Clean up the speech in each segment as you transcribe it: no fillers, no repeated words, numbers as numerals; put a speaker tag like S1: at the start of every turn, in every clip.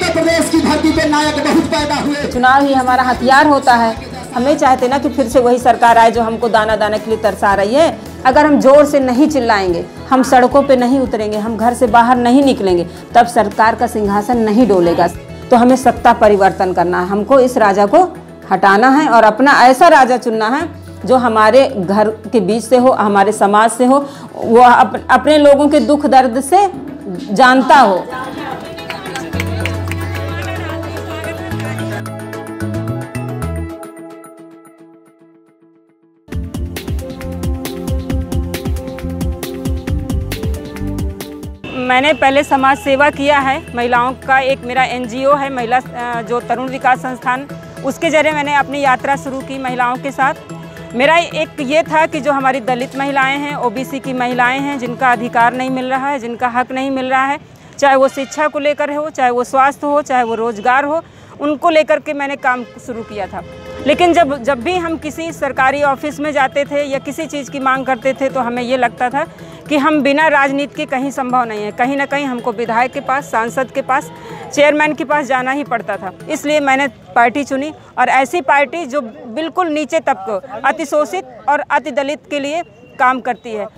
S1: उत्तर प्रदेश की धरती पे नायक बहुत पैदा हुए।
S2: चुनाव ही हमारा हथियार होता है। हम नहीं चाहते ना कि फिर से वही सरकार आए जो हमको दाना दाना के लिए तरसा रही है। अगर हम जोर से नहीं चिल्लाएंगे, हम सड़कों पे नहीं उतरेंगे, हम घर से बाहर नहीं निकलेंगे, तब सरकार का सिंहासन नहीं डोलेगा। तो हमें सत्ता परिवर्तन करना है, हमको इस राजा को हटाना है और अपना ऐसा राजा चुनना है जो हमारे घर के बीच से हो, हमारे समाज से हो, वो अपने लोगों के दुख दर्द से जानता हो। मैंने पहले समाज सेवा किया है। महिलाओं का एक मेरा एनजीओ है, महिला जो तरुण विकास संस्थान, उसके जरिए मैंने अपनी यात्रा शुरू की महिलाओं के साथ। मेरा एक ये था कि जो हमारी दलित महिलाएं हैं, ओबीसी की महिलाएं हैं, जिनका अधिकार नहीं मिल रहा है, जिनका हक नहीं मिल रहा है, चाहे वो शिक्षा को लेकर हो, चाहे वो स्वास्थ्य हो, चाहे वो रोजगार हो, उनको लेकर के मैंने काम शुरू किया था। लेकिन जब भी हम किसी सरकारी ऑफिस में जाते थे या किसी चीज़ की मांग करते थे तो हमें ये लगता था कि हम बिना राजनीति के कहीं संभव नहीं है। कहीं ना कहीं हमको विधायक के पास, सांसद के पास, चेयरमैन के पास जाना ही पड़ता था। इसलिए मैंने पार्टी चुनी और ऐसी पार्टी जो बिल्कुल नीचे तबकों, अति शोषित और अति दलित के लिए काम करती है।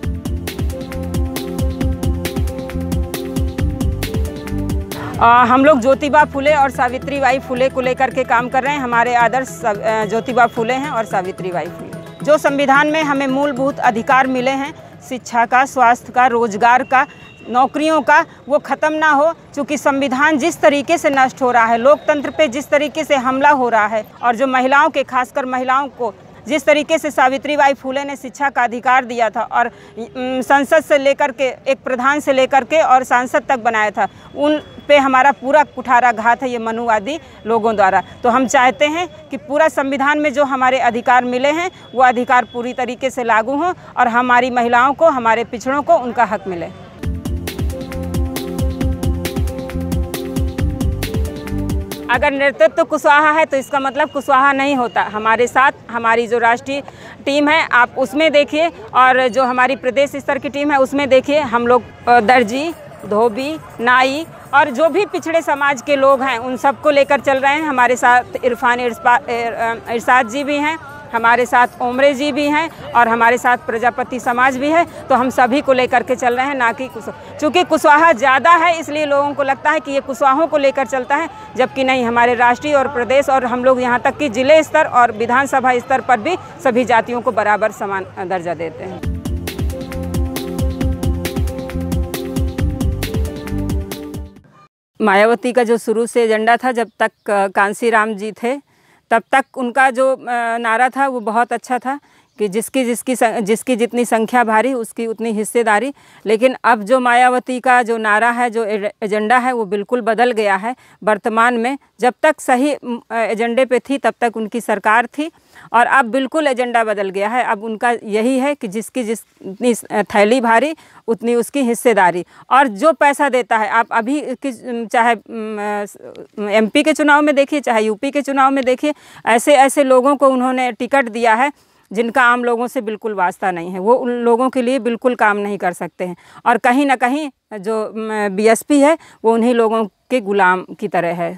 S2: हम लोग ज्योतिबा फुले और सावित्रीबाई फुले को लेकर के काम कर रहे हैं। हमारे आदर्श ज्योतिबा फुले हैं और सावित्रीबाई फुले। जो संविधान में हमें मूलभूत अधिकार मिले हैं, शिक्षा का, स्वास्थ्य का, रोजगार का, नौकरियों का, वो ख़त्म ना हो। क्योंकि संविधान जिस तरीके से नष्ट हो रहा है, लोकतंत्र पे जिस तरीके से हमला हो रहा है, और जो महिलाओं के, खासकर महिलाओं को जिस तरीके से सावित्रीबाई फुले ने शिक्षा का अधिकार दिया था और संसद से लेकर के, एक प्रधान से लेकर के और सांसद तक बनाया था, उन पे हमारा पूरा कुठाराघात है ये मनुवादी लोगों द्वारा। तो हम चाहते हैं कि पूरा संविधान में जो हमारे अधिकार मिले हैं वो अधिकार पूरी तरीके से लागू हों और हमारी महिलाओं को, हमारे पिछड़ों को उनका हक मिले। अगर नेतृत्व कुशवाहा है तो इसका मतलब कुशवाहा नहीं होता। हमारे साथ हमारी जो राष्ट्रीय टीम है, आप उसमें देखिए, और जो हमारी प्रदेश स्तर की टीम है उसमें देखिए, हम लोग दर्जी, धोबी, नाई और जो भी पिछड़े समाज के लोग हैं उन सबको लेकर चल रहे हैं। हमारे साथ इरफान इरशाद जी भी हैं, हमारे साथ ओमरे जी भी हैं और हमारे साथ प्रजापति समाज भी है। तो हम सभी को लेकर के चल रहे हैं, ना कि चूँकि कुशवाहा ज़्यादा है इसलिए लोगों को लगता है कि ये कुशवाहों को लेकर चलता है, जबकि नहीं। हमारे राष्ट्रीय और प्रदेश और हम लोग यहाँ तक कि जिले स्तर और विधानसभा स्तर पर भी सभी जातियों को बराबर समान दर्जा देते हैं। मायावती का जो शुरू से एजेंडा था, जब तक कांसीराम जी थे तब तक उनका जो नारा था वो बहुत अच्छा था कि जिसकी जितनी संख्या भारी उसकी उतनी हिस्सेदारी। लेकिन अब जो मायावती का जो नारा है, जो एजेंडा है, वो बिल्कुल बदल गया है वर्तमान में। जब तक सही एजेंडे पे थी तब तक उनकी सरकार थी और अब बिल्कुल एजेंडा बदल गया है। अब उनका यही है कि जितनी थैली भारी उतनी उसकी हिस्सेदारी। और जो पैसा देता है, आप अभी चाहे एमपी के चुनाव में देखिए, चाहे यूपी के चुनाव में देखिए, ऐसे ऐसे लोगों को उन्होंने टिकट दिया है जिनका आम लोगों से बिल्कुल वास्ता नहीं है। वो उन लोगों के लिए बिल्कुल काम नहीं कर सकते हैं और कहीं ना कहीं जो बीएसपी है वो उन्हीं लोगों के गुलाम की तरह है।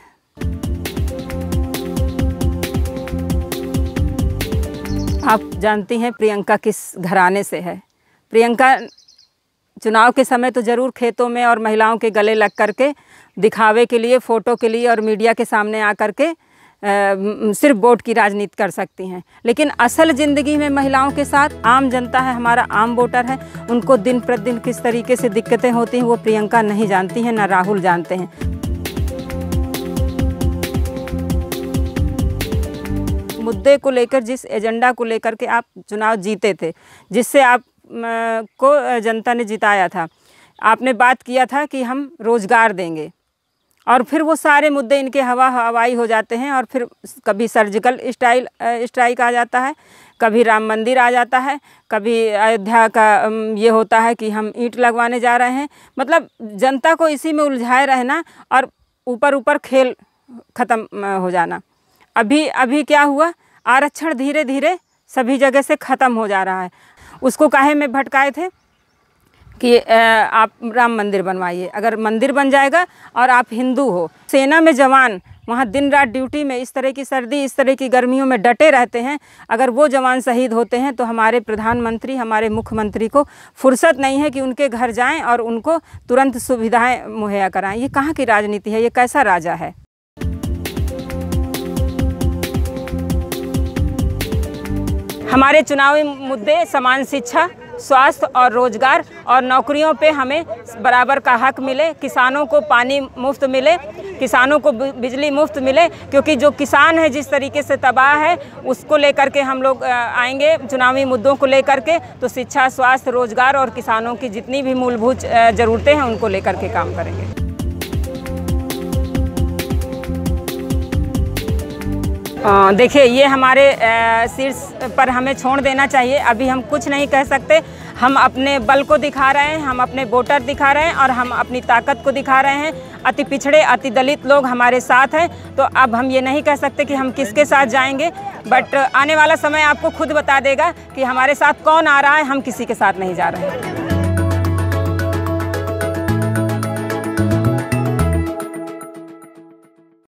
S2: आप जानती हैं प्रियंका किस घराने से है। प्रियंका चुनाव के समय तो ज़रूर खेतों में और महिलाओं के गले लग कर के दिखावे के लिए, फ़ोटो के लिए और मीडिया के सामने आ कर के सिर्फ वोट की राजनीति कर सकती हैं। लेकिन असल ज़िंदगी में महिलाओं के साथ आम जनता है, हमारा आम वोटर है, उनको दिन प्रतिदिन किस तरीके से दिक्कतें होती हैं वो प्रियंका नहीं जानती हैं, ना राहुल जानते हैं। मुद्दे को लेकर, जिस एजेंडा को लेकर के आप चुनाव जीते थे, जिससे आप को जनता ने जिताया था, आपने बात किया था कि हम रोज़गार देंगे और फिर वो सारे मुद्दे इनके हवाई हो जाते हैं और फिर कभी सर्जिकल स्ट्राइक आ जाता है, कभी राम मंदिर आ जाता है, कभी अयोध्या का ये होता है कि हम ईंट लगवाने जा रहे हैं। मतलब जनता को इसी में उलझाए रहना और ऊपर खेल ख़त्म हो जाना। अभी क्या हुआ, आरक्षण धीरे धीरे सभी जगह से ख़त्म हो जा रहा है। उसको काहे में भटकाए थे कि आप राम मंदिर बनवाइए। अगर मंदिर बन जाएगा और आप हिंदू हो, सेना में जवान वहाँ दिन रात ड्यूटी में इस तरह की सर्दी, इस तरह की गर्मियों में डटे रहते हैं, अगर वो जवान शहीद होते हैं तो हमारे प्रधानमंत्री, हमारे मुख्यमंत्री को फुर्सत नहीं है कि उनके घर जाएं और उनको तुरंत सुविधाएं मुहैया कराएं। ये कहाँ की राजनीति है? ये कैसा राजा है? हमारे चुनावी मुद्दे समान शिक्षा, स्वास्थ्य और रोजगार और नौकरियों पे हमें बराबर का हक मिले, किसानों को पानी मुफ्त मिले, किसानों को बिजली मुफ्त मिले, क्योंकि जो किसान है जिस तरीके से तबाह है उसको लेकर के हम लोग आएंगे चुनावी मुद्दों को लेकर के। तो शिक्षा, स्वास्थ्य, रोजगार और किसानों की जितनी भी मूलभूत ज़रूरतें हैं उनको लेकर के काम करेंगे। देखिए, ये हमारे शीर्ष पर हमें छोड़ देना चाहिए। अभी हम कुछ नहीं कह सकते। हम अपने बल को दिखा रहे हैं, हम अपने वोटर दिखा रहे हैं और हम अपनी ताकत को दिखा रहे हैं। अति पिछड़े, अति दलित लोग हमारे साथ हैं, तो अब हम ये नहीं कह सकते कि हम किसके साथ जाएंगे, बट आने वाला समय आपको खुद बता देगा कि हमारे साथ कौन आ रहा है। हम किसी के साथ नहीं जा रहे हैं।